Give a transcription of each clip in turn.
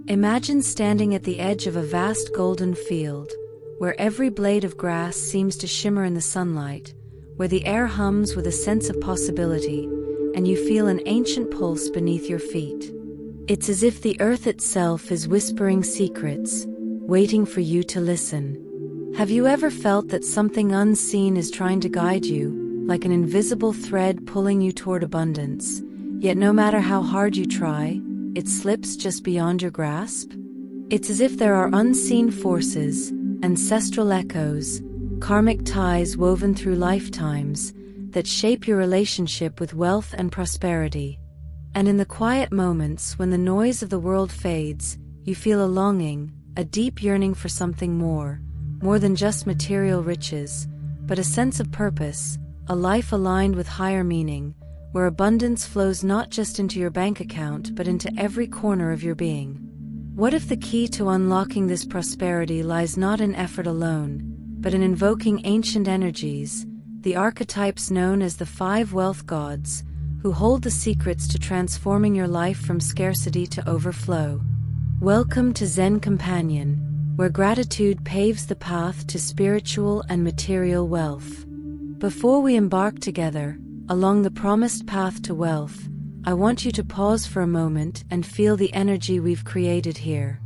Imagine standing at the edge of a vast golden field, where every blade of grass seems to shimmer in the sunlight, where the air hums with a sense of possibility, and you feel an ancient pulse beneath your feet. It's as if the earth itself is whispering secrets, waiting for you to listen. Have you ever felt that something unseen is trying to guide you, like an invisible thread pulling you toward abundance, yet no matter how hard you try, it slips just beyond your grasp? It's as if there are unseen forces, ancestral echoes, karmic ties woven through lifetimes, that shape your relationship with wealth and prosperity. And in the quiet moments when the noise of the world fades, you feel a longing, a deep yearning for something more than just material riches, but a sense of purpose, a life aligned with higher meaning, where abundance flows not just into your bank account but into every corner of your being. What if the key to unlocking this prosperity lies not in effort alone, but in invoking ancient energies, the archetypes known as the 5 wealth gods, who hold the secrets to transforming your life from scarcity to overflow? Welcome to Zen Companion, where gratitude paves the path to spiritual and material wealth. Before we embark together along the promised path to wealth, I want you to pause for a moment and feel the energy we've created here.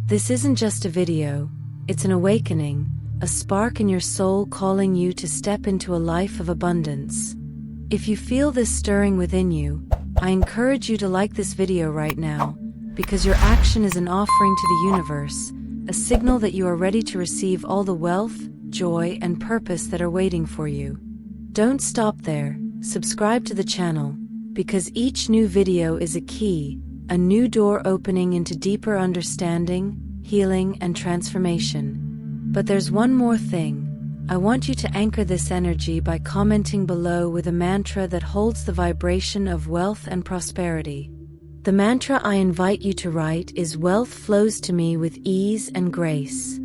This isn't just a video, it's an awakening, a spark in your soul calling you to step into a life of abundance. If you feel this stirring within you, I encourage you to like this video right now, because your action is an offering to the universe, a signal that you are ready to receive all the wealth, joy, and purpose that are waiting for you. Don't stop there. Subscribe to the channel, because each new video is a key, a new door opening into deeper understanding, healing, and transformation. But there's one more thing. I want you to anchor this energy by commenting below with a mantra that holds the vibration of wealth and prosperity. The mantra I invite you to write is "Wealth flows to me with ease and grace."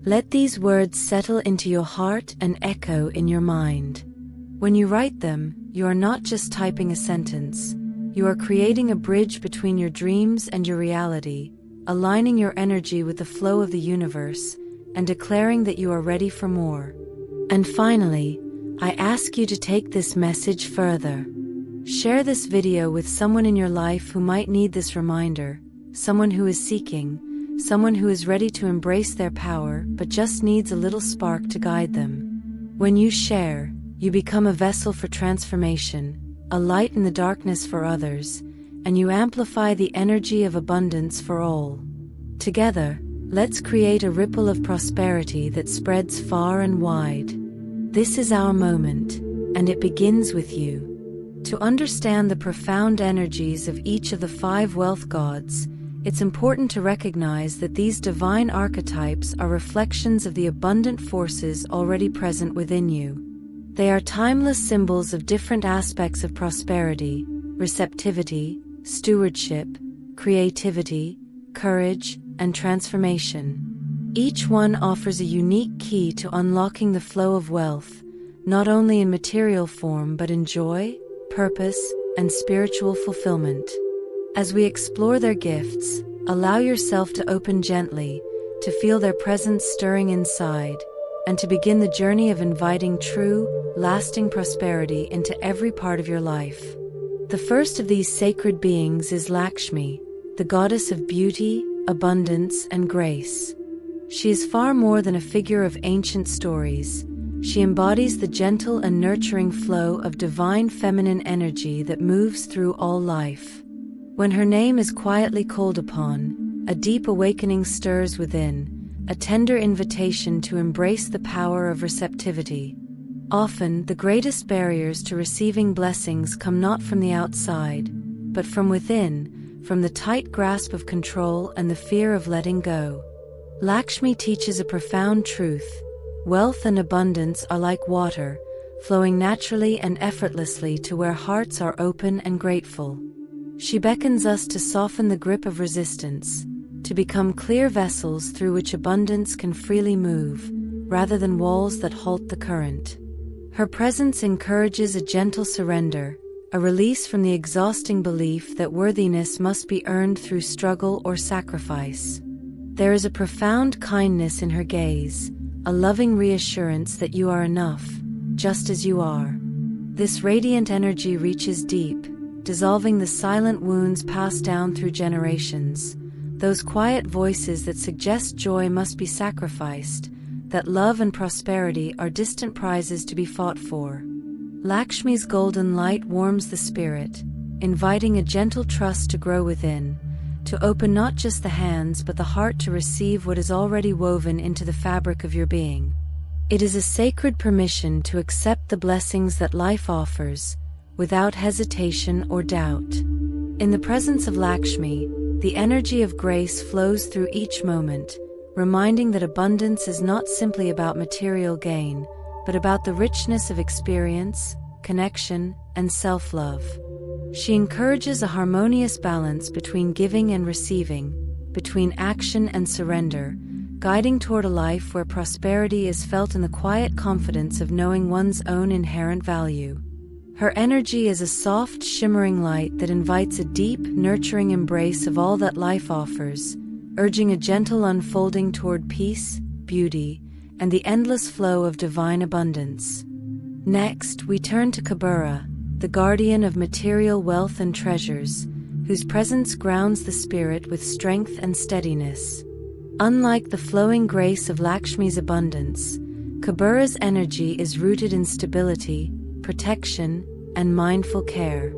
Let these words settle into your heart and echo in your mind. When you write them, you are not just typing a sentence. You are creating a bridge between your dreams and your reality, aligning your energy with the flow of the universe, and declaring that you are ready for more. And finally, I ask you to take this message further. Share this video with someone in your life who might need this reminder, someone who is seeking, someone who is ready to embrace their power but just needs a little spark to guide them. When you share, you become a vessel for transformation, a light in the darkness for others, and you amplify the energy of abundance for all. Together, let's create a ripple of prosperity that spreads far and wide. This is our moment, and it begins with you. To understand the profound energies of each of the 5 wealth gods, it's important to recognize that these divine archetypes are reflections of the abundant forces already present within you. They are timeless symbols of different aspects of prosperity, receptivity, stewardship, creativity, courage, and transformation. Each one offers a unique key to unlocking the flow of wealth, not only in material form but in joy, purpose, and spiritual fulfillment. As we explore their gifts, allow yourself to open gently, to feel their presence stirring inside, and to begin the journey of inviting true, lasting prosperity into every part of your life. The first of these sacred beings is Lakshmi, the goddess of beauty, abundance, and grace. She is far more than a figure of ancient stories. She embodies the gentle and nurturing flow of divine feminine energy that moves through all life. When her name is quietly called upon, a deep awakening stirs within, a tender invitation to embrace the power of receptivity. Often, the greatest barriers to receiving blessings come not from the outside, but from within, from the tight grasp of control and the fear of letting go. Lakshmi teaches a profound truth. Wealth and abundance are like water, flowing naturally and effortlessly to where hearts are open and grateful. She beckons us to soften the grip of resistance, to become clear vessels through which abundance can freely move, rather than walls that halt the current. Her presence encourages a gentle surrender, a release from the exhausting belief that worthiness must be earned through struggle or sacrifice. There is a profound kindness in her gaze, a loving reassurance that you are enough, just as you are. This radiant energy reaches deep, dissolving the silent wounds passed down through generations, those quiet voices that suggest joy must be sacrificed, that love and prosperity are distant prizes to be fought for. Lakshmi's golden light warms the spirit, inviting a gentle trust to grow within, to open not just the hands but the heart to receive what is already woven into the fabric of your being. It is a sacred permission to accept the blessings that life offers, without hesitation or doubt. In the presence of Lakshmi, the energy of grace flows through each moment, reminding that abundance is not simply about material gain, but about the richness of experience, connection, and self-love. She encourages a harmonious balance between giving and receiving, between action and surrender, guiding toward a life where prosperity is felt in the quiet confidence of knowing one's own inherent value. Her energy is a soft, shimmering light that invites a deep, nurturing embrace of all that life offers, urging a gentle unfolding toward peace, beauty, and the endless flow of divine abundance. Next, we turn to Kabura, the guardian of material wealth and treasures, whose presence grounds the spirit with strength and steadiness. Unlike the flowing grace of Lakshmi's abundance, Kabura's energy is rooted in stability, protection, and mindful care.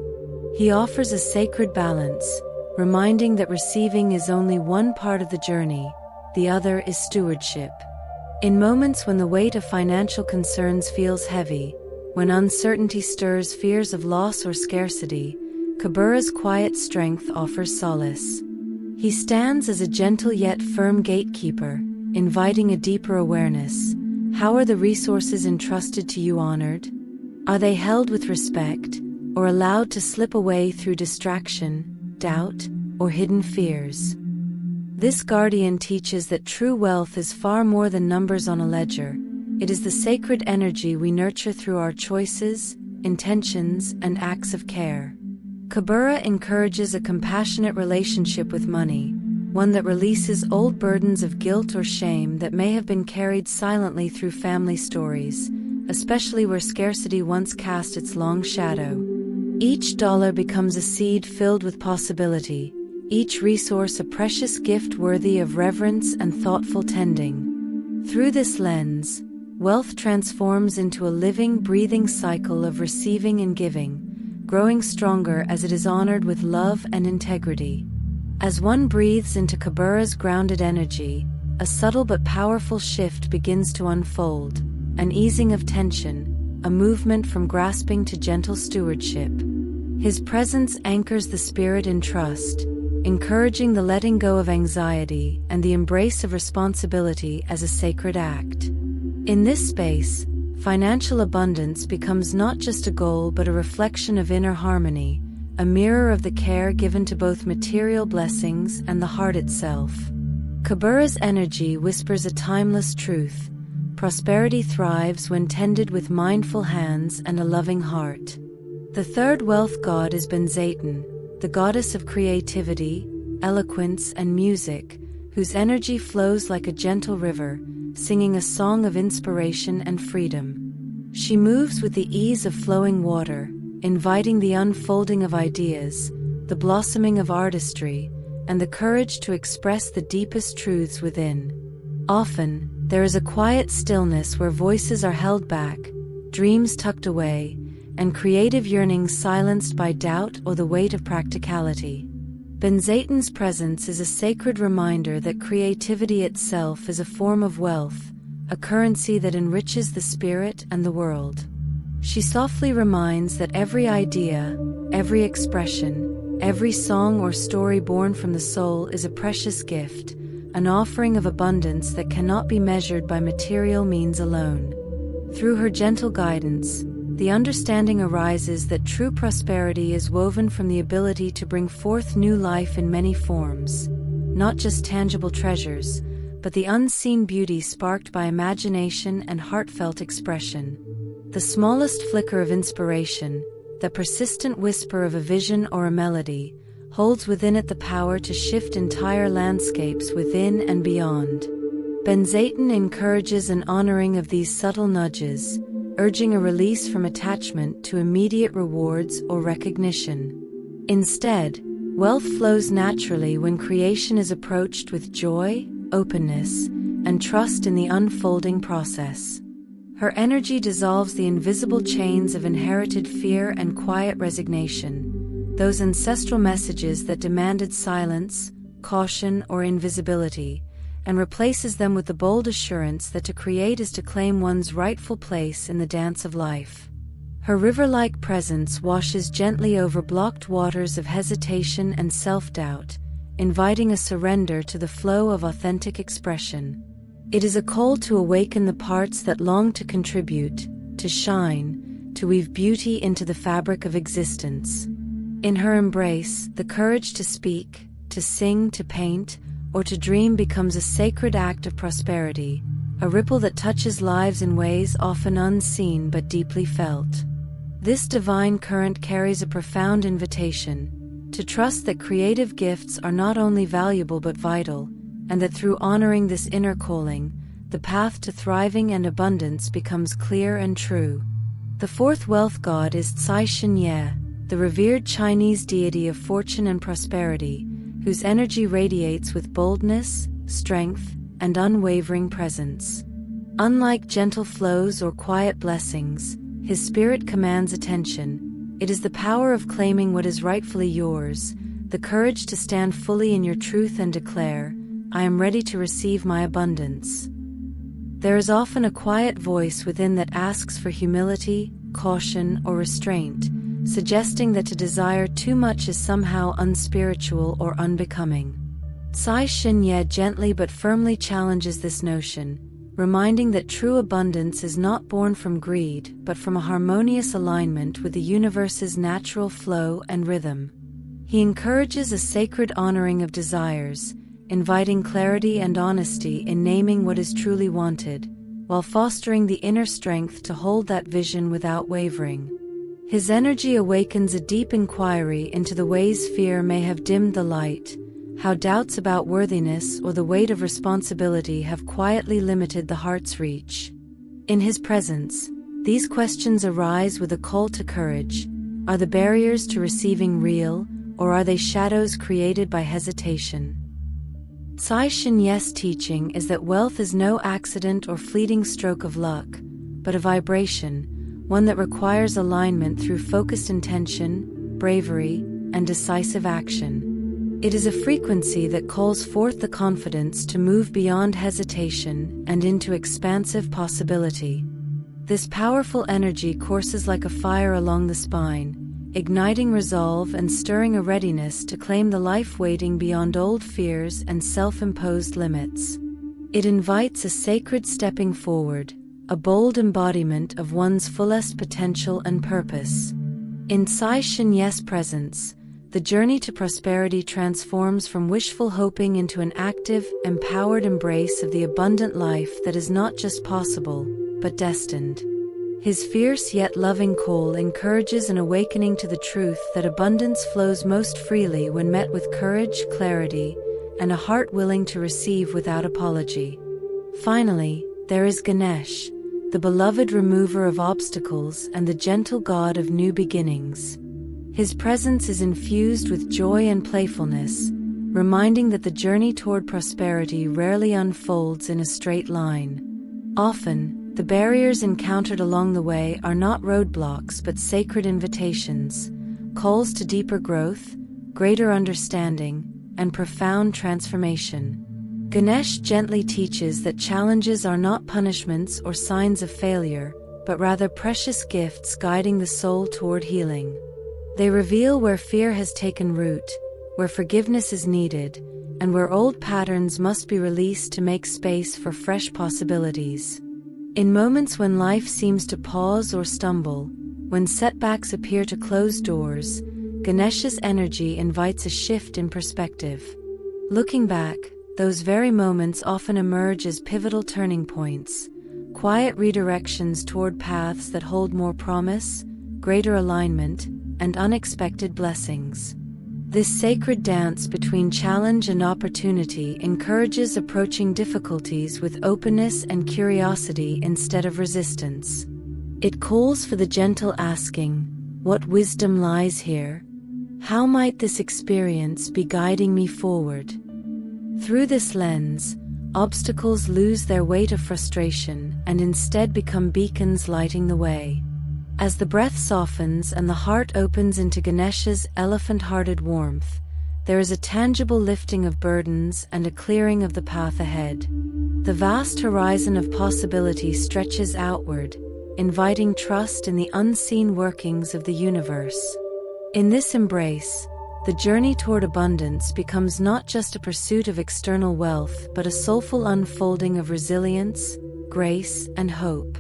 He offers a sacred balance, reminding that receiving is only one part of the journey, the other is stewardship. In moments when the weight of financial concerns feels heavy, when uncertainty stirs fears of loss or scarcity, Kabura's quiet strength offers solace. He stands as a gentle yet firm gatekeeper, inviting a deeper awareness. How are the resources entrusted to you honored? Are they held with respect, or allowed to slip away through distraction, doubt, or hidden fears? This guardian teaches that true wealth is far more than numbers on a ledger. It is the sacred energy we nurture through our choices, intentions, and acts of care. Kabura encourages a compassionate relationship with money, one that releases old burdens of guilt or shame that may have been carried silently through family stories, especially where scarcity once cast its long shadow. Each dollar becomes a seed filled with possibility, each resource a precious gift worthy of reverence and thoughtful tending. Through this lens, wealth transforms into a living, breathing cycle of receiving and giving, growing stronger as it is honored with love and integrity. As one breathes into Kabura's grounded energy, a subtle but powerful shift begins to unfold, an easing of tension, a movement from grasping to gentle stewardship. His presence anchors the spirit in trust, encouraging the letting go of anxiety and the embrace of responsibility as a sacred act. In this space, financial abundance becomes not just a goal but a reflection of inner harmony, a mirror of the care given to both material blessings and the heart itself. Kabura's energy whispers a timeless truth: prosperity thrives when tended with mindful hands and a loving heart. The third wealth god is Benzaiten, the goddess of creativity, eloquence, and music, whose energy flows like a gentle river, singing a song of inspiration and freedom. She moves with the ease of flowing water, inviting the unfolding of ideas, the blossoming of artistry, and the courage to express the deepest truths within. Often, there is a quiet stillness where voices are held back, dreams tucked away, and creative yearnings silenced by doubt or the weight of practicality. Benzaiten's presence is a sacred reminder that creativity itself is a form of wealth, a currency that enriches the spirit and the world. She softly reminds that every idea, every expression, every song or story born from the soul is a precious gift, an offering of abundance that cannot be measured by material means alone. Through her gentle guidance, the understanding arises that true prosperity is woven from the ability to bring forth new life in many forms, not just tangible treasures, but the unseen beauty sparked by imagination and heartfelt expression. The smallest flicker of inspiration, the persistent whisper of a vision or a melody, holds within it the power to shift entire landscapes within and beyond. Benzaiten encourages an honoring of these subtle nudges, urging a release from attachment to immediate rewards or recognition. Instead, wealth flows naturally when creation is approached with joy, openness, and trust in the unfolding process. Her energy dissolves the invisible chains of inherited fear and quiet resignation, those ancestral messages that demanded silence, caution, or invisibility, and replaces them with the bold assurance that to create is to claim one's rightful place in the dance of life. Her river-like presence washes gently over blocked waters of hesitation and self-doubt, inviting a surrender to the flow of authentic expression. It is a call to awaken the parts that long to contribute, to shine, to weave beauty into the fabric of existence. In her embrace, the courage to speak, to sing, to paint, or to dream becomes a sacred act of prosperity, a ripple that touches lives in ways often unseen but deeply felt. This divine current carries a profound invitation to trust that creative gifts are not only valuable but vital, and that through honoring this inner calling, the path to thriving and abundance becomes clear and true. The fourth wealth god is Cai Xinye, the revered Chinese deity of fortune and prosperity, whose energy radiates with boldness, strength, and unwavering presence. Unlike gentle flows or quiet blessings, his spirit commands attention. It is the power of claiming what is rightfully yours, the courage to stand fully in your truth and declare, "I am ready to receive my abundance." There is often a quiet voice within that asks for humility, caution, or restraint, suggesting that to desire too much is somehow unspiritual or unbecoming. Cai Xinye gently but firmly challenges this notion, reminding that true abundance is not born from greed but from a harmonious alignment with the universe's natural flow and rhythm. He encourages a sacred honoring of desires, inviting clarity and honesty in naming what is truly wanted, while fostering the inner strength to hold that vision without wavering. His energy awakens a deep inquiry into the ways fear may have dimmed the light, how doubts about worthiness or the weight of responsibility have quietly limited the heart's reach. In his presence, these questions arise with a call to courage. Are the barriers to receiving real, or are they shadows created by hesitation? Cai Xinye's teaching is that wealth is no accident or fleeting stroke of luck, but a vibration, one that requires alignment through focused intention, bravery, and decisive action. It is a frequency that calls forth the confidence to move beyond hesitation and into expansive possibility. This powerful energy courses like a fire along the spine, igniting resolve and stirring a readiness to claim the life waiting beyond old fears and self-imposed limits. It invites a sacred stepping forward, a bold embodiment of one's fullest potential and purpose. In Cai Xinye's presence, the journey to prosperity transforms from wishful hoping into an active, empowered embrace of the abundant life that is not just possible, but destined. His fierce yet loving call encourages an awakening to the truth that abundance flows most freely when met with courage, clarity, and a heart willing to receive without apology. Finally, there is Ganesh, the beloved remover of obstacles and the gentle god of new beginnings. His presence is infused with joy and playfulness, reminding that the journey toward prosperity rarely unfolds in a straight line. Often, the barriers encountered along the way are not roadblocks but sacred invitations, calls to deeper growth, greater understanding, and profound transformation. Ganesh gently teaches that challenges are not punishments or signs of failure, but rather precious gifts guiding the soul toward healing. They reveal where fear has taken root, where forgiveness is needed, and where old patterns must be released to make space for fresh possibilities. In moments when life seems to pause or stumble, when setbacks appear to close doors, Ganesh's energy invites a shift in perspective. Looking back, those very moments often emerge as pivotal turning points, quiet redirections toward paths that hold more promise, greater alignment and unexpected blessings. This sacred dance between challenge and opportunity encourages approaching difficulties with openness and curiosity instead of resistance. It calls for the gentle asking, "What wisdom lies here? How might this experience be guiding me forward?" Through this lens, obstacles lose their weight of frustration and instead become beacons lighting the way. As the breath softens and the heart opens into Ganesha's elephant-hearted warmth, there is a tangible lifting of burdens and a clearing of the path ahead. The vast horizon of possibility stretches outward, inviting trust in the unseen workings of the universe. In this embrace, the journey toward abundance becomes not just a pursuit of external wealth but a soulful unfolding of resilience, grace, and hope.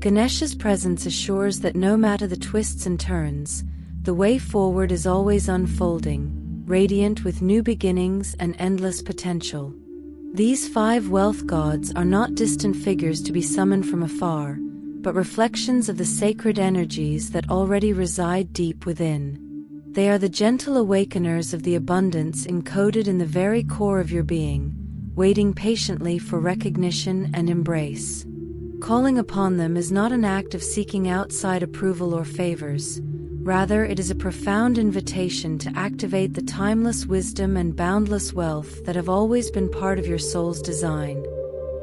Ganesha's presence assures that no matter the twists and turns, the way forward is always unfolding, radiant with new beginnings and endless potential. These 5 wealth gods are not distant figures to be summoned from afar, but reflections of the sacred energies that already reside deep within. They are the gentle awakeners of the abundance encoded in the very core of your being, waiting patiently for recognition and embrace. Calling upon them is not an act of seeking outside approval or favors. Rather, it is a profound invitation to activate the timeless wisdom and boundless wealth that have always been part of your soul's design.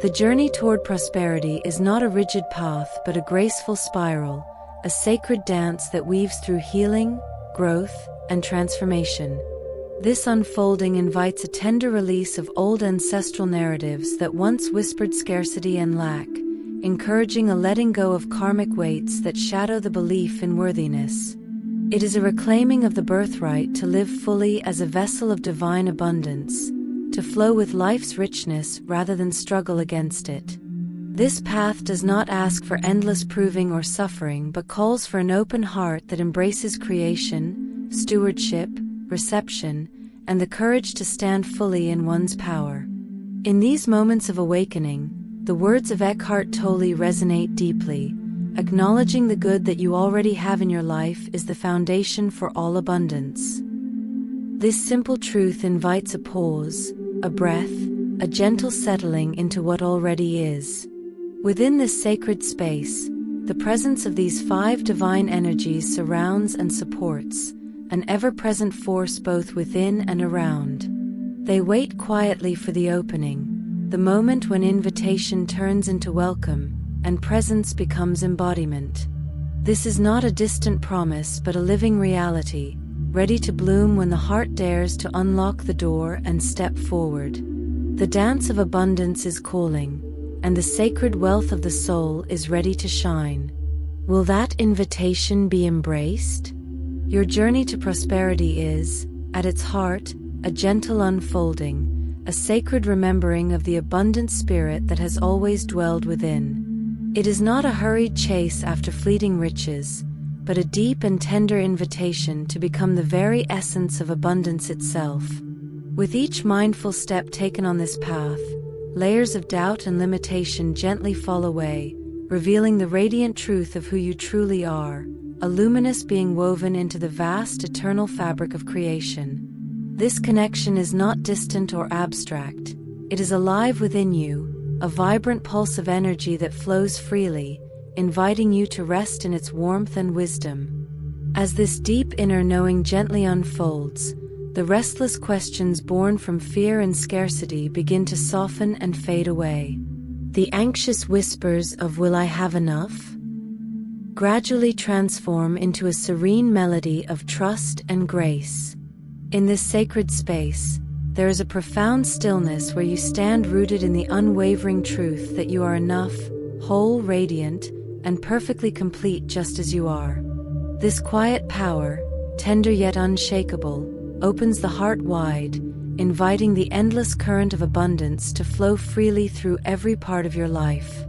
The journey toward prosperity is not a rigid path but a graceful spiral, a sacred dance that weaves through healing, growth, and transformation. This unfolding invites a tender release of old ancestral narratives that once whispered scarcity and lack, encouraging a letting go of karmic weights that shadow the belief in worthiness. It is a reclaiming of the birthright to live fully as a vessel of divine abundance, to flow with life's richness rather than struggle against it. This path does not ask for endless proving or suffering but calls for an open heart that embraces creation, stewardship, reception, and the courage to stand fully in one's power. In these moments of awakening, the words of Eckhart Tolle resonate deeply. Acknowledging the good that you already have in your life is the foundation for all abundance. This simple truth invites a pause, a breath, a gentle settling into what already is. Within this sacred space, the presence of these 5 divine energies surrounds and supports, an ever-present force both within and around. They wait quietly for the opening, the moment when invitation turns into welcome, and presence becomes embodiment. This is not a distant promise but a living reality, ready to bloom when the heart dares to unlock the door and step forward. The dance of abundance is calling, and the sacred wealth of the soul is ready to shine. Will that invitation be embraced? Your journey to prosperity is, at its heart, a gentle unfolding, a sacred remembering of the abundant spirit that has always dwelled within. It is not a hurried chase after fleeting riches, but a deep and tender invitation to become the very essence of abundance itself. With each mindful step taken on this path, layers of doubt and limitation gently fall away, revealing the radiant truth of who you truly are, a luminous being woven into the vast eternal fabric of creation. This connection is not distant or abstract. It is alive within you, a vibrant pulse of energy that flows freely, inviting you to rest in its warmth and wisdom. As this deep inner knowing gently unfolds, the restless questions born from fear and scarcity begin to soften and fade away. The anxious whispers of "Will I have enough?" gradually transform into a serene melody of trust and grace. In this sacred space, there is a profound stillness where you stand rooted in the unwavering truth that you are enough, whole, radiant, and perfectly complete just as you are. This quiet power, tender yet unshakable, opens the heart wide, inviting the endless current of abundance to flow freely through every part of your life.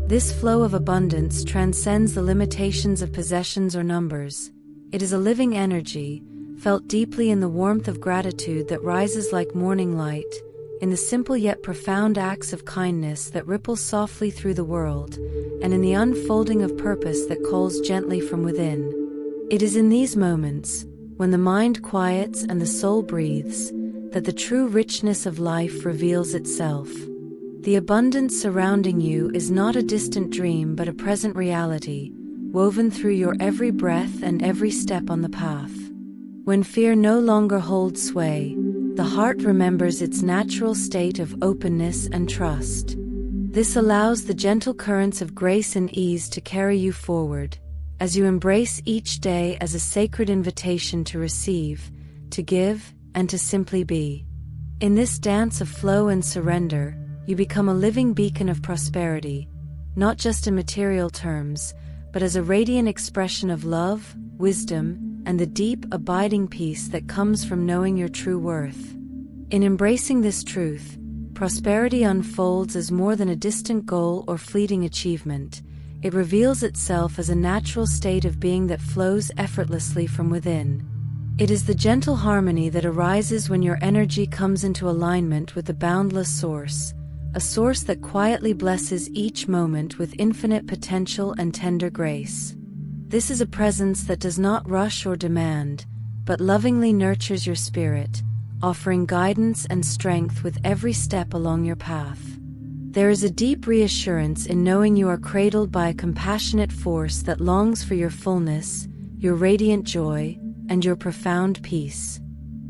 This flow of abundance transcends the limitations of possessions or numbers. It is a living energy, felt deeply in the warmth of gratitude that rises like morning light, in the simple yet profound acts of kindness that ripple softly through the world, and in the unfolding of purpose that calls gently from within. It is in these moments, when the mind quiets and the soul breathes, that the true richness of life reveals itself. The abundance surrounding you is not a distant dream but a present reality, woven through your every breath and every step on the path. When fear no longer holds sway, the heart remembers its natural state of openness and trust. This allows the gentle currents of grace and ease to carry you forward, as you embrace each day as a sacred invitation to receive, to give, and to simply be. In this dance of flow and surrender, you become a living beacon of prosperity, not just in material terms, but as a radiant expression of love, wisdom, and the deep, abiding peace that comes from knowing your true worth. In embracing this truth, prosperity unfolds as more than a distant goal or fleeting achievement. It reveals itself as a natural state of being that flows effortlessly from within. It is the gentle harmony that arises when your energy comes into alignment with the boundless source, a source that quietly blesses each moment with infinite potential and tender grace. This is a presence that does not rush or demand, but lovingly nurtures your spirit, offering guidance and strength with every step along your path. There is a deep reassurance in knowing you are cradled by a compassionate force that longs for your fullness, your radiant joy, and your profound peace.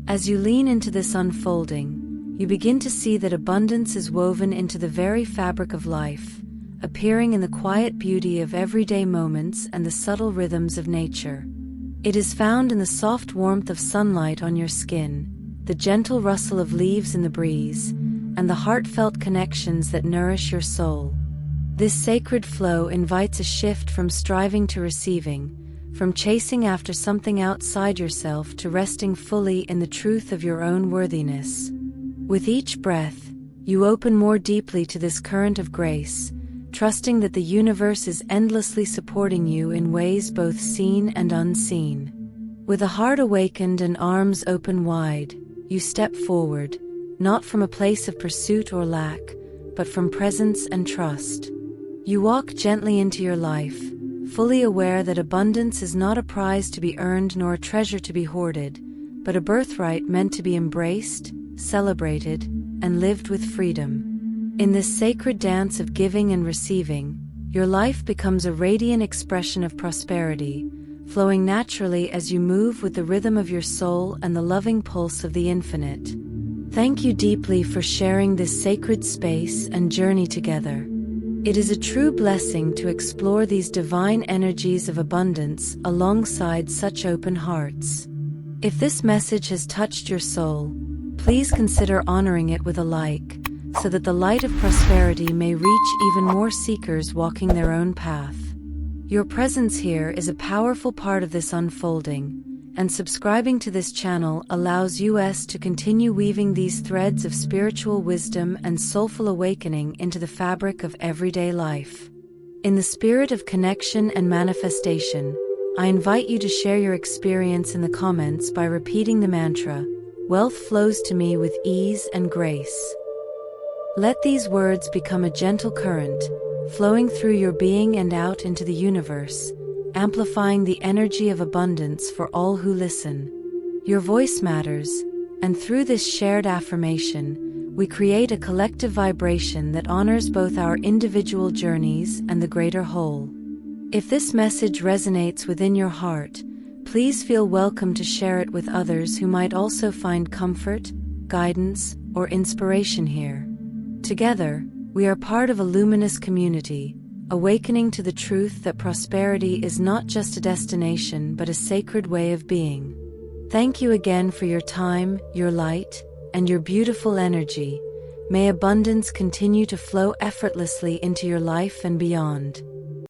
As you lean into this unfolding, you begin to see that abundance is woven into the very fabric of life, appearing in the quiet beauty of everyday moments and the subtle rhythms of nature. It is found in the soft warmth of sunlight on your skin, the gentle rustle of leaves in the breeze, and the heartfelt connections that nourish your soul. This sacred flow invites a shift from striving to receiving, from chasing after something outside yourself to resting fully in the truth of your own worthiness. With each breath, you open more deeply to this current of grace, trusting that the universe is endlessly supporting you in ways both seen and unseen. With a heart awakened and arms open wide, you step forward, not from a place of pursuit or lack, but from presence and trust. You walk gently into your life, fully aware that abundance is not a prize to be earned nor a treasure to be hoarded, but a birthright meant to be embraced, celebrated, and lived with freedom. In this sacred dance of giving and receiving, your life becomes a radiant expression of prosperity, flowing naturally as you move with the rhythm of your soul and the loving pulse of the infinite. Thank you deeply for sharing this sacred space and journey together. It is a true blessing to explore these divine energies of abundance alongside such open hearts. If this message has touched your soul, please consider honoring it with a like, so that the light of prosperity may reach even more seekers walking their own path. Your presence here is a powerful part of this unfolding, and subscribing to this channel allows us to continue weaving these threads of spiritual wisdom and soulful awakening into the fabric of everyday life. In the spirit of connection and manifestation, I invite you to share your experience in the comments by repeating the mantra, "Wealth flows to me with ease and grace." Let these words become a gentle current, flowing through your being and out into the universe, amplifying the energy of abundance for all who listen. Your voice matters, and through this shared affirmation, we create a collective vibration that honors both our individual journeys and the greater whole. If this message resonates within your heart, please feel welcome to share it with others who might also find comfort, guidance, or inspiration here. Together, we are part of a luminous community, awakening to the truth that prosperity is not just a destination but a sacred way of being. Thank you again for your time, your light, and your beautiful energy. May abundance continue to flow effortlessly into your life and beyond.